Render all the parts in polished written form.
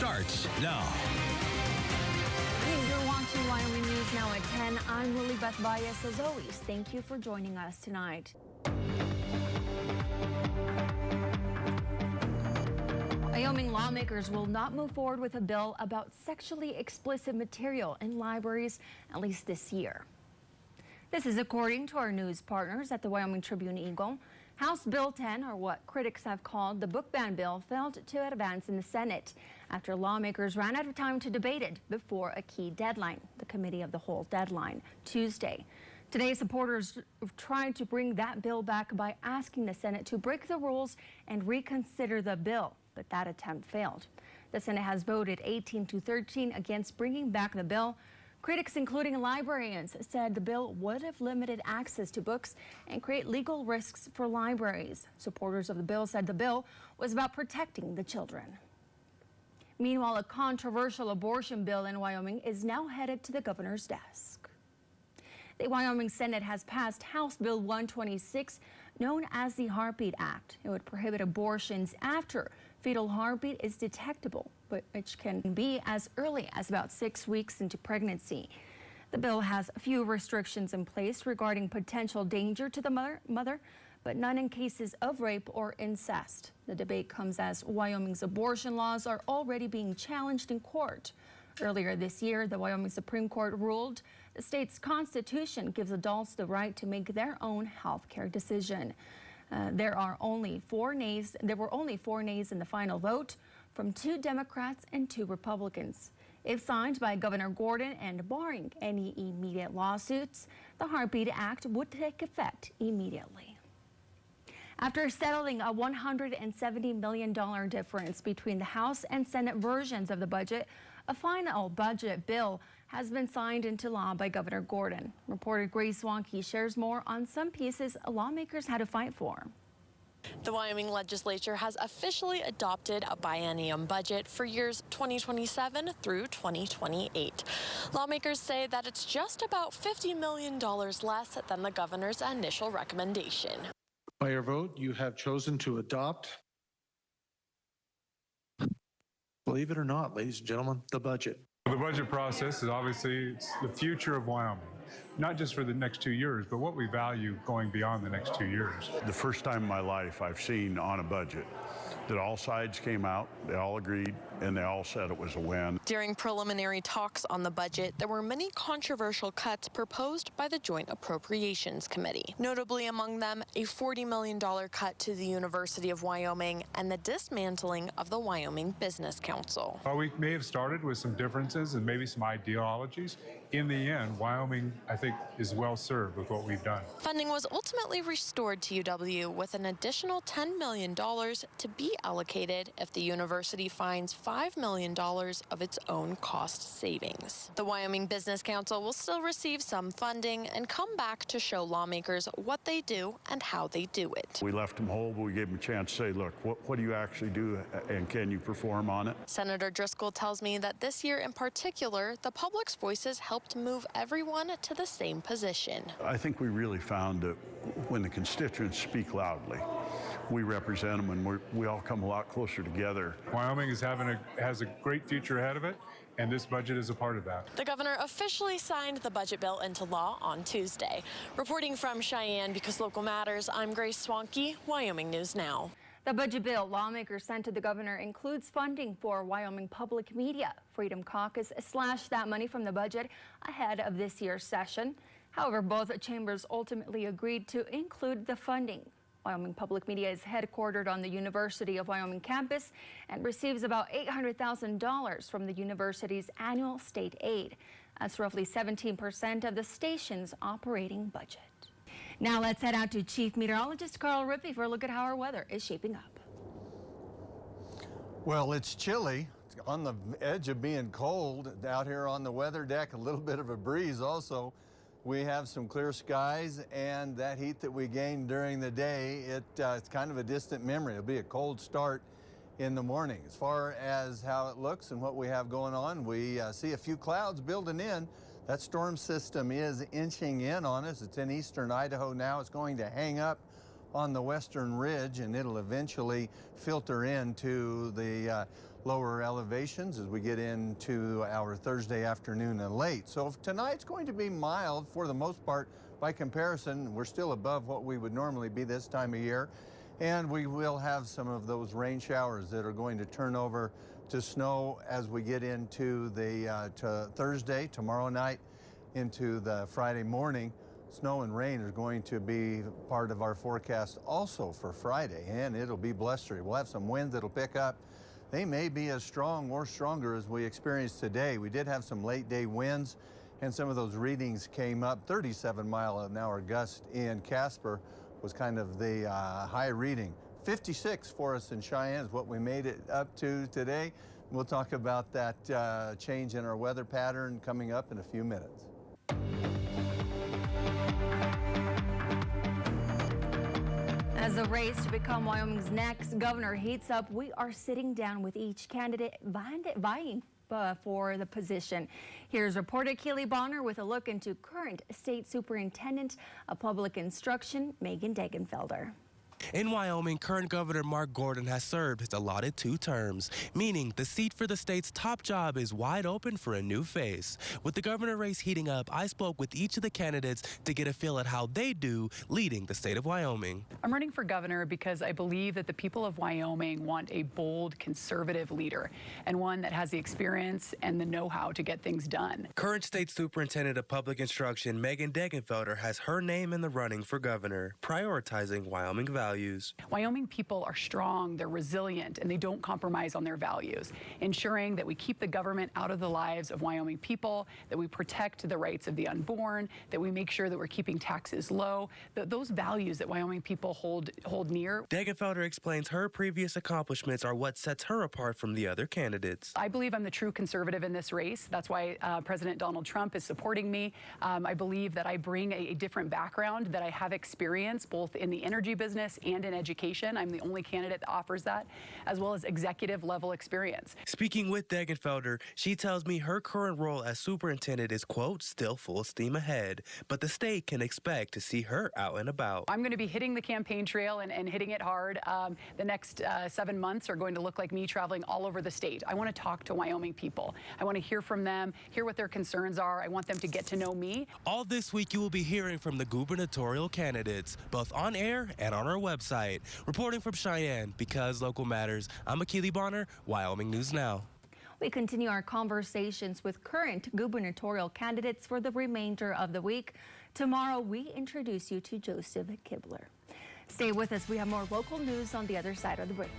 starts now. You're watching Wyoming News Now at 10. I'm Lily Beth Bias. As always, thank you for joining us tonight. Wyoming lawmakers will not move forward with a bill about sexually explicit material in libraries, at least this year. This is according to our news partners at the Wyoming Tribune-Eagle. House Bill 10, or what critics have called the book ban bill, failed to advance in the Senate after lawmakers ran out of time to debate it before a key deadline, the Committee of the Whole deadline, Tuesday. Today, supporters tried to bring that bill back by asking the Senate to break the rules and reconsider the bill, but that attempt failed. The Senate has voted 18-13 against bringing back the bill. Critics, including librarians, said the bill would have limited access to books and create legal risks for libraries. Supporters of the bill said the bill was about protecting the children. Meanwhile, a controversial abortion bill in Wyoming is now headed to the governor's desk. The Wyoming Senate has passed House Bill 126, known as the Heartbeat Act. It would prohibit abortions after fetal heartbeat is detectable, but which can be as early as about 6 weeks into pregnancy. The bill has a few restrictions in place regarding potential danger to the mother, but none in cases of rape or incest. The debate comes as Wyoming's abortion laws are already being challenged in court. Earlier this year, the Wyoming Supreme Court ruled the state's constitution gives adults the right to make their own health care decision. There were only 4 nays in the final vote from 2 Democrats and 2 Republicans. If signed by Governor Gordon and barring any immediate lawsuits, the Heartbeat Act would take effect immediately. After settling a $170 million difference between the House and Senate versions of the budget, a final budget bill has been signed into law by Governor Gordon. Reporter Grace Swanke shares more on some pieces lawmakers had to fight for. The Wyoming legislature has officially adopted a biennium budget for years 2027 through 2028. Lawmakers say that it's just about $50 million less than the governor's initial recommendation. By your vote, you have chosen to adopt, believe it or not, ladies and gentlemen, the budget. The budget process is obviously the future of Wyoming, not just for the next 2 years, but what we value going beyond the next 2 years. The first time in my life I've seen on a budget that all sides came out, they all agreed, and they all said it was a win. During preliminary talks on the budget, there were many controversial cuts proposed by the Joint Appropriations Committee. Notably among them, a $40 million cut to the University of Wyoming and the dismantling of the Wyoming Business Council. While we may have started with some differences and maybe some ideologies, in the end, Wyoming, I think, is well served with what we've done. Funding was ultimately restored to UW with an additional $10 million to be allocated if the university finds $5 million of its own cost savings. The Wyoming Business Council will still receive some funding and come back to show lawmakers what they do and how they do it. We left them whole, but we gave them a chance to say, look, what do you actually do and can you perform on it? Senator Driscoll tells me that this year in particular, the public's voices helped move everyone to the same position. I think we really found that when the constituents speak loudly, we represent them and we all come a lot closer together. Wyoming is has a great future ahead of it, and this budget is a part of that. The governor officially signed the budget bill into law on Tuesday. Reporting from Cheyenne, because local matters, I'm Grace Swanke, Wyoming News Now. The budget bill lawmakers sent to the governor includes funding for Wyoming Public Media. Freedom Caucus slashed that money from the budget ahead of this year's session. However, both chambers ultimately agreed to include the funding. Wyoming Public Media is headquartered on the University of Wyoming campus and receives about $800,000 from the university's annual state aid. That's roughly 17% of the station's operating budget. Now let's head out to Chief Meteorologist Carl Rippey for a look at how our weather is shaping up. Well, it's chilly. It's on the edge of being cold out here on the weather deck. A little bit of a breeze also. We have some clear skies, and that heat that we gained during the day, it's kind of a distant memory. It'll be a cold start in the morning. As far as how it looks and what we have going on, we see a few clouds building in. That storm system is inching in on us. It's in eastern Idaho now. It's going to hang up on the western ridge, and it'll eventually filter into the lower elevations as we get into our Thursday afternoon and late. So tonight's going to be mild for the most part. By comparison, we're still above what we would normally be this time of year. And we will have some of those rain showers that are going to turn over to snow as we get into the to Thursday, tomorrow night, into the Friday morning. Snow and rain are going to be part of our forecast also for Friday, and it'll be blustery. We'll have some winds that'll pick up. They may be as strong or stronger as we experienced today. We did have some late day winds, and some of those readings came up. 37-mile-an-hour gust in Casper was kind of the high reading. 56 for us in Cheyenne is what we made it up to today. We'll talk about that change in our weather pattern coming up in a few minutes. As the race to become Wyoming's next governor heats up, we are sitting down with each candidate vying for the position. Here's reporter Keely Bonner with a look into current State Superintendent of Public Instruction, Megan Degenfelder. In Wyoming, current Governor Mark Gordon has served his allotted 2 terms, meaning the seat for the state's top job is wide open for a new face. With the governor race heating up, I spoke with each of the candidates to get a feel at how they do leading the state of Wyoming. I'm running for governor because I believe that the people of Wyoming want a bold, conservative leader and one that has the experience and the know-how to get things done. Current State Superintendent of Public Instruction Megan Degenfelder has her name in the running for governor, prioritizing Wyoming values. Wyoming people are strong, they're resilient, and they don't compromise on their values, ensuring that we keep the government out of the lives of Wyoming people, that we protect the rights of the unborn, that we make sure that we're keeping taxes low, those values that Wyoming people hold near. Degenfelder explains her previous accomplishments are what sets her apart from the other candidates. I believe I'm the true conservative in this race. That's why President Donald Trump is supporting me. I believe that I bring a different background, that I have experience both in the energy business and in education. I'm the only candidate that offers that, as well as executive level experience. Speaking with Degenfelder, she tells me her current role as superintendent is, quote, still full steam ahead, but the state can expect to see her out and about. I'm going to be hitting the campaign trail and hitting it hard. The next 7 months are going to look like me traveling all over the state. I want to talk to Wyoming people. I want to hear from them, hear what their concerns are. I want them to get to know me. All this week, you will be hearing from the gubernatorial candidates, both on air and on our website. Reporting from Cheyenne, because local matters, I'm Keely Bonner, Wyoming News Now. We continue our conversations with current gubernatorial candidates for the remainder of the week. Tomorrow, we introduce you to Joseph Kibler. Stay with us. We have more local news on the other side of the break.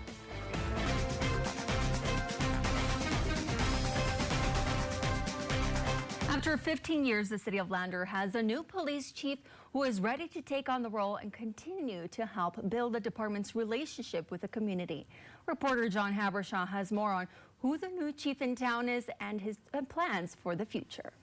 After 15 years, the city of Lander has a new police chief who is ready to take on the role and continue to help build the department's relationship with the community. Reporter John Habershaw has more on who the new chief in town is and his plans for the future.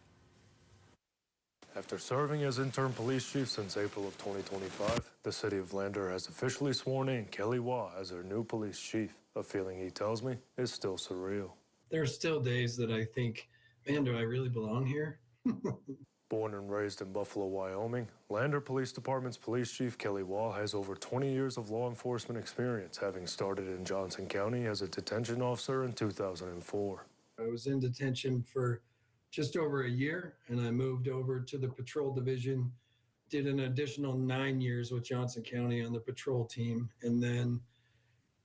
After serving as interim police chief since April of 2025, the city of Lander has officially sworn in Kelly Waugh as their new police chief, a feeling he tells me is still surreal. There are still days that I think, man, do I really belong here? Born and raised in Buffalo, Wyoming, Lander Police Department's police chief Kelly Waugh has over 20 years of law enforcement experience, having started in Johnson County as a detention officer in 2004. I was in detention for just over a year, and I moved over to the patrol division, did an additional 9 years with Johnson County on the patrol team, and then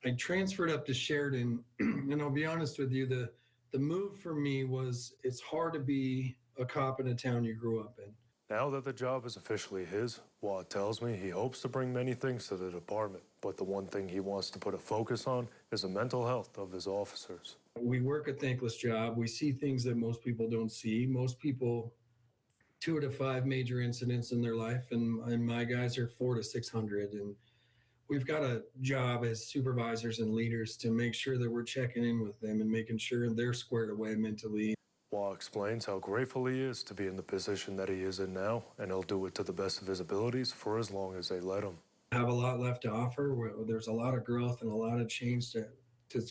I transferred up to Sheridan. And I'll be honest with you, the move for me was, it's hard to be a cop in a town you grew up in. Now that the job is officially his, Waugh tells me he hopes to bring many things to the department, but the one thing he wants to put a focus on is the mental health of his officers. We work a thankless job. We see things that most people don't see. Most people, 2 to 5 major incidents in their life, and my guys are 400 to 600. And we've got a job as supervisors and leaders to make sure that we're checking in with them and making sure they're squared away mentally. Waugh explains how grateful he is to be in the position that he is in now, and he'll do it to the best of his abilities for as long as they let him. I have a lot left to offer. There's a lot of growth and a lot of change to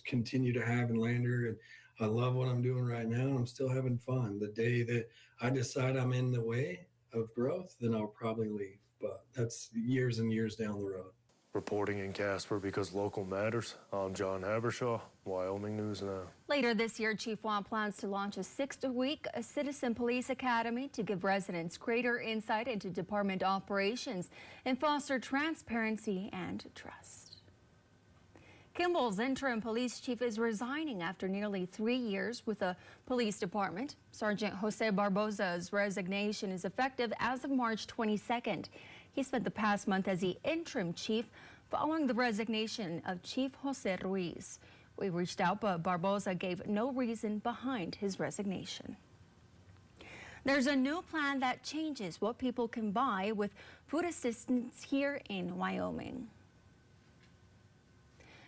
continue to have in Lander. And I love what I'm doing right now. I'm still having fun. The day that I decide I'm in the way of growth, then I'll probably leave. But that's years and years down the road. Reporting in Casper because local matters, I'm John Habershaw, Wyoming News Now. Later this year, Chief Wah plans to launch a 6-week Citizen Police Academy to give residents greater insight into department operations and foster transparency and trust. Kimball's interim police chief is resigning after nearly 3 years with the police department. Sergeant Jose Barbosa's resignation is effective as of March 22nd. He spent the past month as the interim chief following the resignation of Chief Jose Ruiz. We reached out, but Barbosa gave no reason behind his resignation. There's a new plan that changes what people can buy with food assistance here in Wyoming.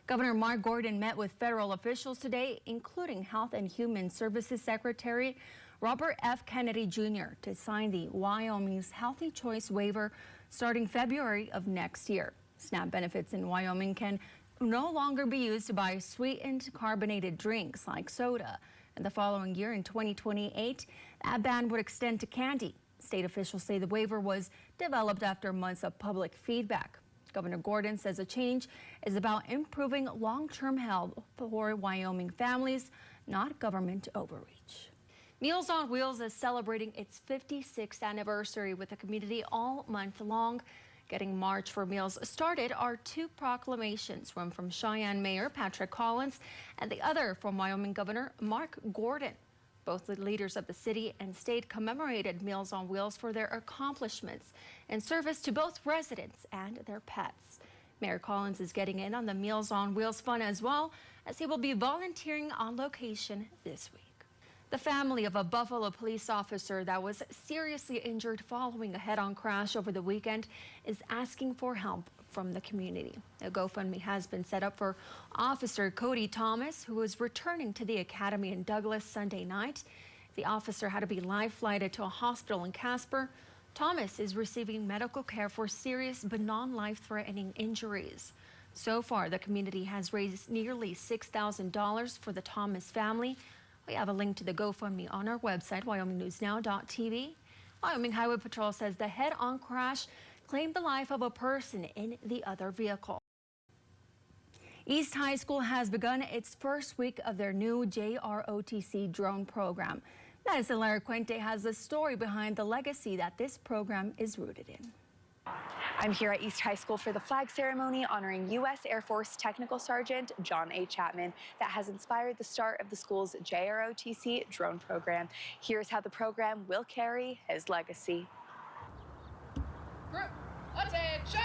Governor Mark Gordon met with federal officials today, including Health and Human Services Secretary Robert F. Kennedy Jr. to sign the Wyoming's Healthy Choice Waiver starting February of next year. SNAP benefits in Wyoming can no longer be used to buy sweetened carbonated drinks like soda. And the following year, in 2028, that ban would extend to candy. State officials say the waiver was developed after months of public feedback. Governor Gordon says the change is about improving long-term health for Wyoming families, not government overreach. Meals on Wheels is celebrating its 56th anniversary with the community all month long. Getting March for Meals started are 2 proclamations, one from Cheyenne Mayor Patrick Collins and the other from Wyoming Governor Mark Gordon. Both the leaders of the city and state commemorated Meals on Wheels for their accomplishments in service to both residents and their pets. Mayor Collins is getting in on the Meals on Wheels fund as well, as he will be volunteering on location this week. The family of a Buffalo police officer that was seriously injured following a head-on crash over the weekend is asking for help from the community. A GoFundMe has been set up for Officer Cody Thomas, who was returning to the academy in Douglas Sunday night. The officer had to be life-flighted to a hospital in Casper. Thomas is receiving medical care for serious but non-life-threatening injuries. So far, the community has raised nearly $6,000 for the Thomas family. We have a link to the GoFundMe on our website, WyomingNewsNow.tv. Wyoming Highway Patrol says the head-on crash claimed the life of a person in the other vehicle. East High School has begun its first week of their new JROTC drone program. Madison Laracuente has the story behind the legacy that this program is rooted in. I'm here at East High School for the flag ceremony honoring U.S. Air Force Technical Sergeant John A. Chapman that has inspired the start of the school's JROTC drone program. Here's how the program will carry his legacy. Group, attention!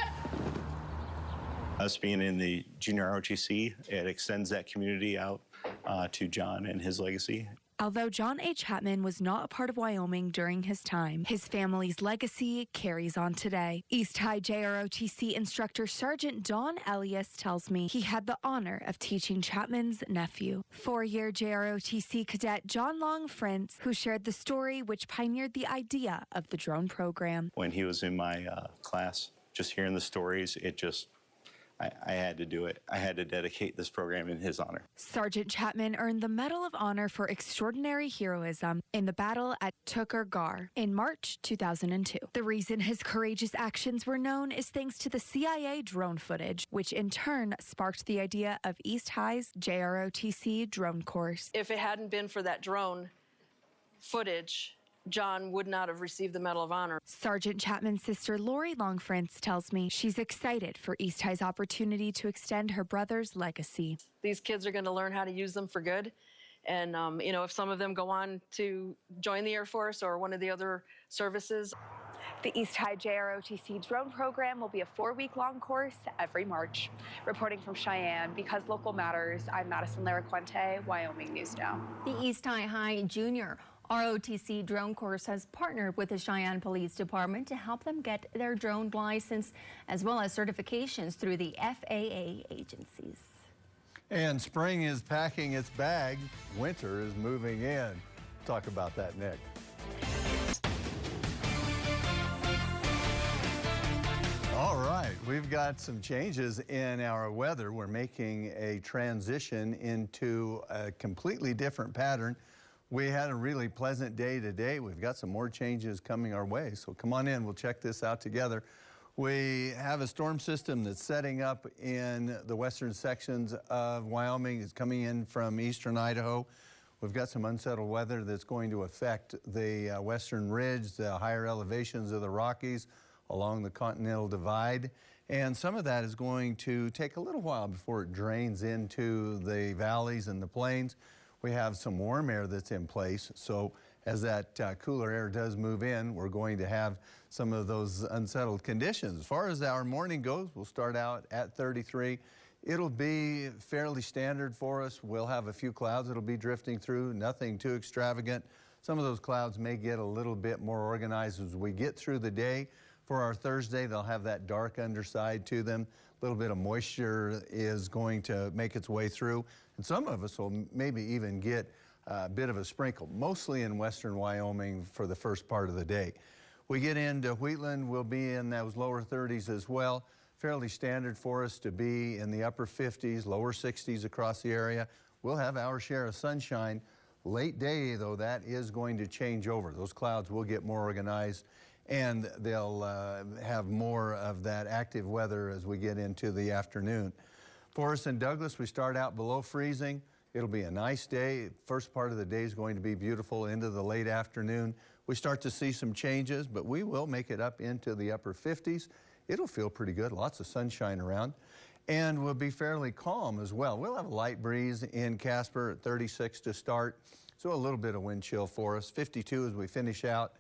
Us being in the junior ROTC, it extends that community out to John and his legacy. Although John A. Chapman was not a part of Wyoming during his time, his family's legacy carries on today. East High JROTC instructor Sergeant Don Elias tells me he had the honor of teaching Chapman's nephew, 4-year JROTC cadet John Long Frintz, who shared the story which pioneered the idea of the drone program. When he was in my class, just hearing the stories, I had to do it. I had to dedicate this program in his honor. Sergeant Chapman earned the Medal of Honor for Extraordinary Heroism in the battle at Tucker Gar in March 2002. The reason his courageous actions were known is thanks to the CIA drone footage, which in turn sparked the idea of East High's JROTC drone course. If it hadn't been for that drone footage, John would not have received the Medal of Honor. Sergeant Chapman's sister Lori Longfrance tells me she's excited for East High's opportunity to extend her brother's legacy. These kids are going to learn how to use them for good. And, you know, if some of them go on to join the Air Force or one of the other services. The East High JROTC drone program will be a 4-week-long course every March. Reporting from Cheyenne, because local matters, I'm Madison Laracuente, Wyoming News Now. The East High Junior ROTC drone course has partnered with the Cheyenne Police Department to help them get their drone license as well as certifications through the FAA agencies. And spring is packing its bag. Winter is moving in. Talk about that next. All right, we've got some changes in our weather. We're making a transition into a completely different pattern. We had a really pleasant day today. We've got some more changes coming our way. So come on in, we'll check this out together We have a storm system that's setting up in the western sections of Wyoming. It's coming in from eastern Idaho. We've got some unsettled weather that's going to affect the western ridge, the higher elevations of the Rockies along the Continental Divide. And some of that is going to take a little while before it drains into the valleys and the plains. We have some warm air that's in place, so as that cooler air does move in, we're going to have some of those unsettled conditions. As far as our morning goes, we'll start out at 33. It'll be fairly standard for us. We'll have a few clouds that'll be drifting through, nothing too extravagant. Some of those clouds may get a little bit more organized as we get through the day. For our Thursday, they'll have that dark underside to them. A little bit of moisture is going to make its way through, and some of us will maybe even get a bit of a sprinkle, mostly in western Wyoming for the first part of the day. We get into Wheatland, we'll be in those lower 30s as well. Fairly standard for us to be in the upper 50s, lower 60s across the area. We'll have our share of sunshine. Late day, though, that is going to change over. Those clouds will get more organized, and they'll have more of that active weather as we get into the afternoon. For us in Douglas, we start out below freezing. It'll be a nice day. First part of the day is going to be beautiful into the late afternoon. We start to see some changes, but we will make it up into the upper 50s. It'll feel pretty good, lots of sunshine around, and we'll be fairly calm as well. We'll have a light breeze in Casper at 36 to start, so a little bit of wind chill for us. 52 as we finish out.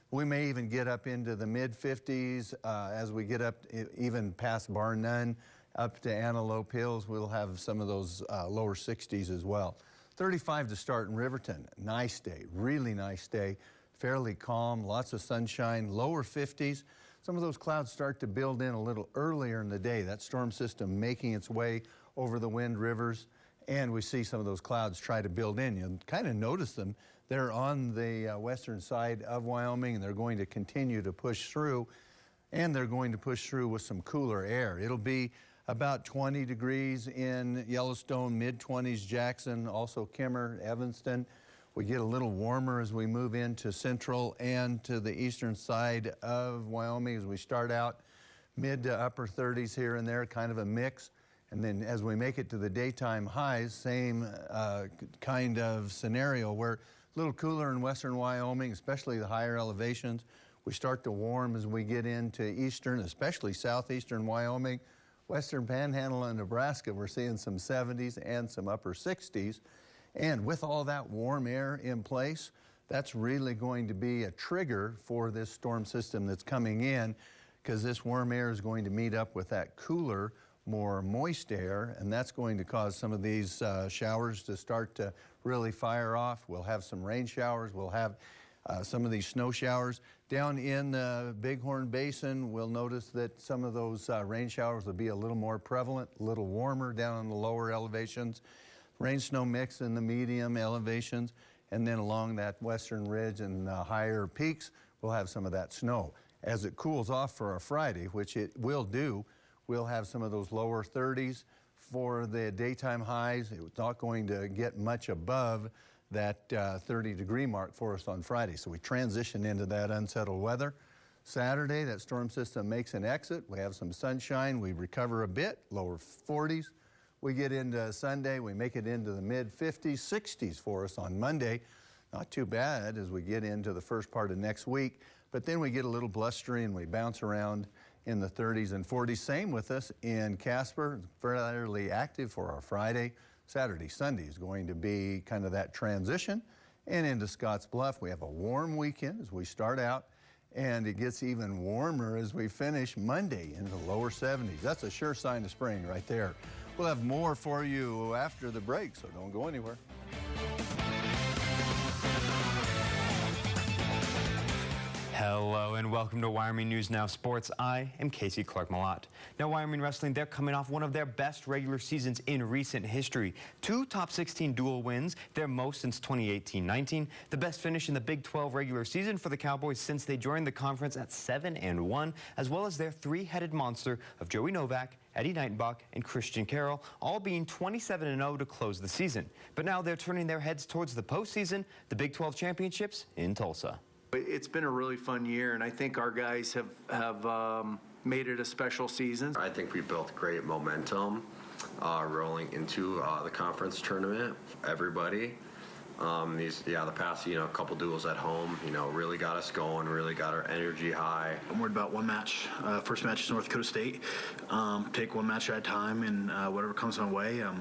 We may even get up into the mid-50s as we get up even past Bar None. Up to Antelope Hills, we'll have some of those lower 60s as well. 35 to start in Riverton. Nice day, really nice day. Fairly calm, lots of sunshine, lower 50s. Some of those clouds start to build in a little earlier in the day. That storm system making its way over the Wind Rivers, and we see some of those clouds try to build in. You kind of notice them. They're on the western side of Wyoming, and they're going to continue to push through, and they're going to push through with some cooler air. It'll be about 20 degrees in Yellowstone, mid-20s Jackson, also Kimmer, Evanston. We get a little warmer as we move into central and to the eastern side of Wyoming as we start out mid to upper 30s here and there, kind of a mix. And then as we make it to the daytime highs, same kind of scenario where a little cooler in western Wyoming, especially the higher elevations. We start to warm as we get into eastern, especially southeastern Wyoming. Western Panhandle and Nebraska, we're seeing some 70s and some upper 60s. And with all that warm air in place, that's really going to be a trigger for this storm system that's coming in, because this warm air is going to meet up with that cooler, more moist air, and that's going to cause some of these showers to start to really fire off. We'll have some rain showers. We'll have some of these snow showers. Down in the Bighorn Basin, we'll notice that some of those rain showers will be a little more prevalent, a little warmer down in the lower elevations. Rain-snow mix in the medium elevations, and then along that western ridge and higher peaks, we'll have some of that snow. As it cools off for our Friday, which it will do, we'll have some of those lower 30s for the daytime highs. It's not going to get much above that 30-degree mark for us on Friday. So we transition into that unsettled weather. Saturday, that storm system makes an exit. We have some sunshine. We recover a bit, lower 40s. We get into Sunday. We make it into the mid-50s, 60s for us on Monday. Not too bad as we get into the first part of next week. But then we get a little blustery and we bounce around in the 30s and 40s. Same with us in Casper, fairly active for our Friday. Saturday, Sunday is going to be kind of that transition. And into Scotts Bluff, we have a warm weekend as we start out, and it gets even warmer as we finish Monday in the lower 70s. That's a sure sign of spring right there. We'll have more for you after the break, so don't go anywhere. Hello and welcome to Wyoming News Now Sports. I am Casey Clark-Malott. Now Wyoming Wrestling, they're coming off one of their best regular seasons in recent history. 2 top 16 dual wins, their most since 2018-19. The best finish in the Big 12 regular season for the Cowboys since they joined the conference at 7-1, as well as their 3-headed monster of Joey Novak, Eddie Nightenbach, and Christian Carroll, all being 27-0 to close the season. But now they're turning their heads towards the postseason, the Big 12 championships in Tulsa. It's been a really fun year, and I think our guys have made it a special season. I think we built great momentum rolling into the conference tournament. Everybody. The past, couple duels at home, really got us going, really got our energy high. I'm worried about one match. First match is North Dakota State. Take one match at a time, and whatever comes my way, I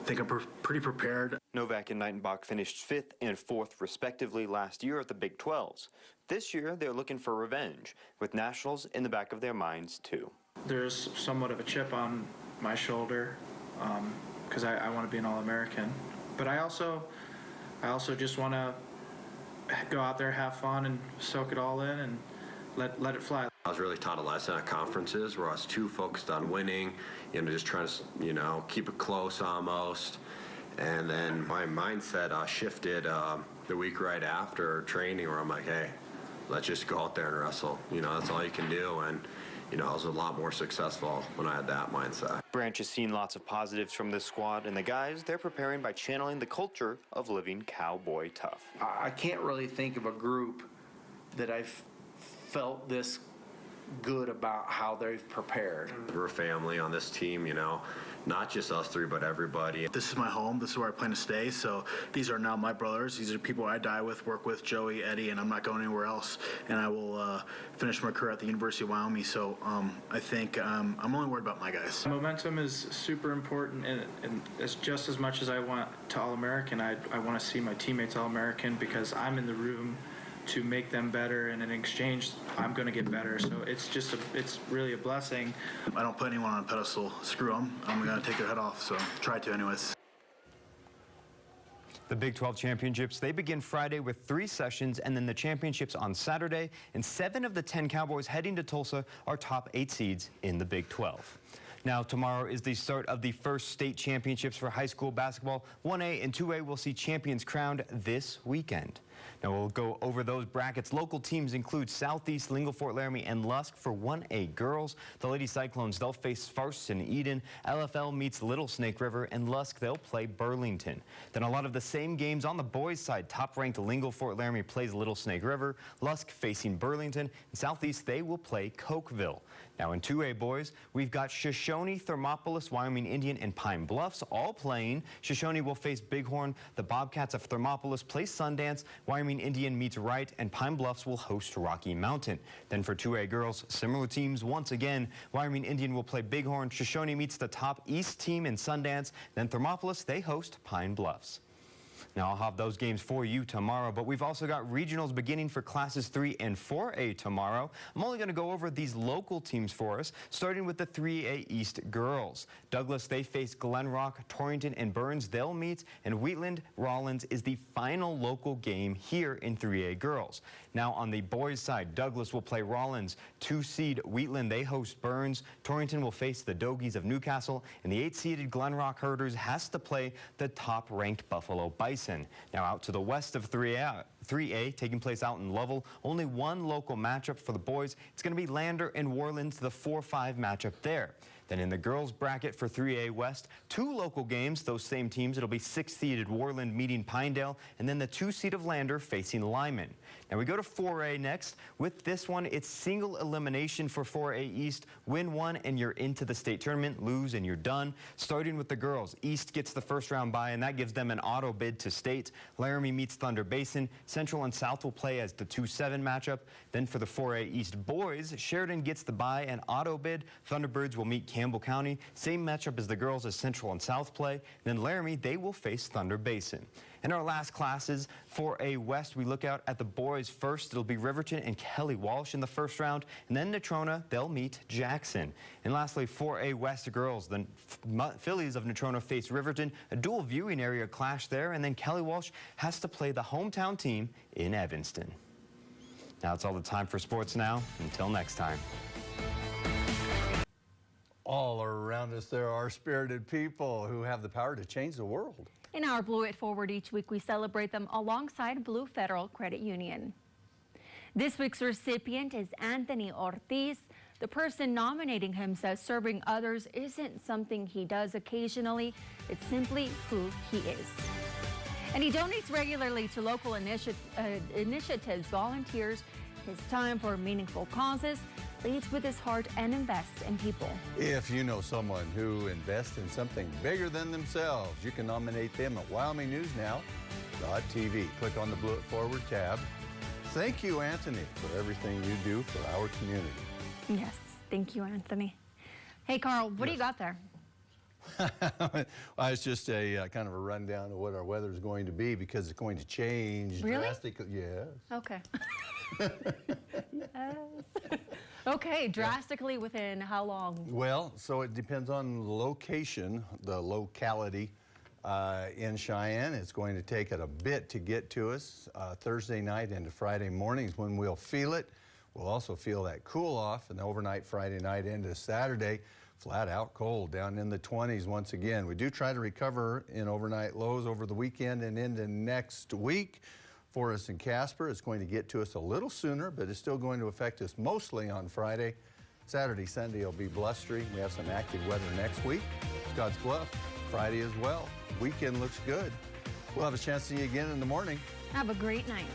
think I'm pretty prepared. Novak and Knightenbach finished 5th and 4th respectively last year at the Big 12s. This year, they're looking for revenge, with nationals in the back of their minds, too. There's somewhat of a chip on my shoulder because I want to be an All-American. But I also just want to go out there, have fun, and soak it all in and let it fly. I was really taught a lesson at conferences where I was too focused on winning, just trying to, keep it close almost. And then my mindset shifted the week right after training where I'm like, hey, let's just go out there and wrestle. That's all you can do. And, I was a lot more successful when I had that mindset. Branch has seen lots of positives from this squad, and the guys, they're preparing by channeling the culture of living cowboy tough. I can't really think of a group that I've felt this good about how they've prepared. We're a family on this team, not just us three, but everybody. This is my home. This is where I plan to stay. So these are now my brothers. These are people I die with, work with, Joey, Eddie, and I'm not going anywhere else. And I will finish my career at the University of Wyoming. So I think I'm only worried about my guys. Momentum is super important, and it's just as much as I want to All-American, I want to see my teammates All-American because I'm in the room to make them better, and in exchange, I'm going to get better. So it's really a blessing. I don't put anyone on a pedestal. Screw them. I'm going to take their head off, so try to anyways. The Big 12 championships, they begin Friday with 3 sessions, and then the championships on Saturday, and 7 of the 10 Cowboys heading to Tulsa are top 8 seeds in the Big 12. Now, tomorrow is the start of the first state championships for high school basketball. 1A and 2A will see champions crowned this weekend. Now, we'll go over those brackets. Local teams include Southeast, Lingle, Fort Laramie, and Lusk for 1A girls. The Lady Cyclones, they'll face Farce and Eden. LFL meets Little Snake River, and Lusk, they'll play Burlington. Then a lot of the same games on the boys' side. Top-ranked Lingle, Fort Laramie plays Little Snake River. Lusk facing Burlington. And Southeast, they will play Cokeville. Now, in 2A boys, we've got Shoshone, Thermopolis, Wyoming Indian, and Pine Bluffs all playing. Shoshone will face Bighorn. The Bobcats of Thermopolis play Sundance. Wyoming Indian meets Wright, and Pine Bluffs will host Rocky Mountain. Then for 2A girls, similar teams once again. Wyoming Indian will play Bighorn. Shoshone meets the top East team in Sundance. Then Thermopolis, they host Pine Bluffs. Now, I'll have those games for you tomorrow, but we've also got regionals beginning for classes 3 and 4A tomorrow. I'm only going to go over these local teams for us, starting with the 3A East girls. Douglas, they face Glen Rock, Torrington, and Burns. They'll meet, and Wheatland Rollins is the final local game here in 3A girls. Now, on the boys' side, Douglas will play Rollins. 2-seed Wheatland, they host Burns. Torrington will face the Dogies of Newcastle, and the 8-seeded Glen Rock Herders has to play the top-ranked Buffalo Bison. Now out to the west of 3A, taking place out in Lovell. Only one local matchup for the boys. It's going to be Lander and Worland, the 4-5 matchup there. Then in the girls bracket for 3A West, 2 local games, those same teams. It'll be 6-seeded Worland meeting Pinedale, and then the 2-seed of Lander facing Lyman. Now we go to 4A next. With this one, it's single elimination for 4A East. Win one and you're into the state tournament. Lose and you're done. Starting with the girls, East gets the first round bye, and that gives them an auto bid to state. Laramie meets Thunder Basin. Central and South will play as the 2-7 matchup. Then for the 4A East boys, Sheridan gets the bye and auto bid. Thunderbirds will meet Campbell County. Same matchup as the girls as Central and South play. Then Laramie, they will face Thunder Basin. In our last classes, 4A West, we look out at the boys first. It'll be Riverton and Kelly Walsh in the first round. And then Natrona, they'll meet Jackson. And lastly, 4A West girls, the Phillies of Natrona face Riverton. A dual viewing area clash there. And then Kelly Walsh has to play the hometown team in Evanston. Now it's all the time for sports now. Until next time. All around us, there are spirited people who have the power to change the world. In our Blue It Forward each week, we celebrate them alongside Blue Federal Credit Union. This week's recipient is Anthony Ortiz. The person nominating him says serving others isn't something he does occasionally. It's simply who he is. And he donates regularly to local initiatives, volunteers his time for meaningful causes. leads with his heart and invests in people. If you know someone who invests in something bigger than themselves, you can nominate them at WyomingNewsNow.tv. Click on the Blue It Forward tab. Thank you, Anthony, for everything you do for our community. Yes, thank you, Anthony. Hey, Carl, what do you got there? It's just a kind of a rundown of what our weather is going to be because it's going to change drastically. Yes. Okay. Yes. Okay, drastically within how long? Well, so it depends on the location, the locality in Cheyenne. It's going to take it a bit to get to us Thursday night into Friday mornings when we'll feel it. We'll also feel that cool off and the overnight Friday night into Saturday. Flat out cold, down in the 20s once again. We do try to recover in overnight lows over the weekend and into next week. For us in Casper, it's going to get to us a little sooner, but it's still going to affect us mostly on Friday. Saturday, Sunday will be blustery. We have some active weather next week. Scotts Bluff, Friday as well. Weekend looks good. We'll have a chance to see you again in the morning. Have a great night.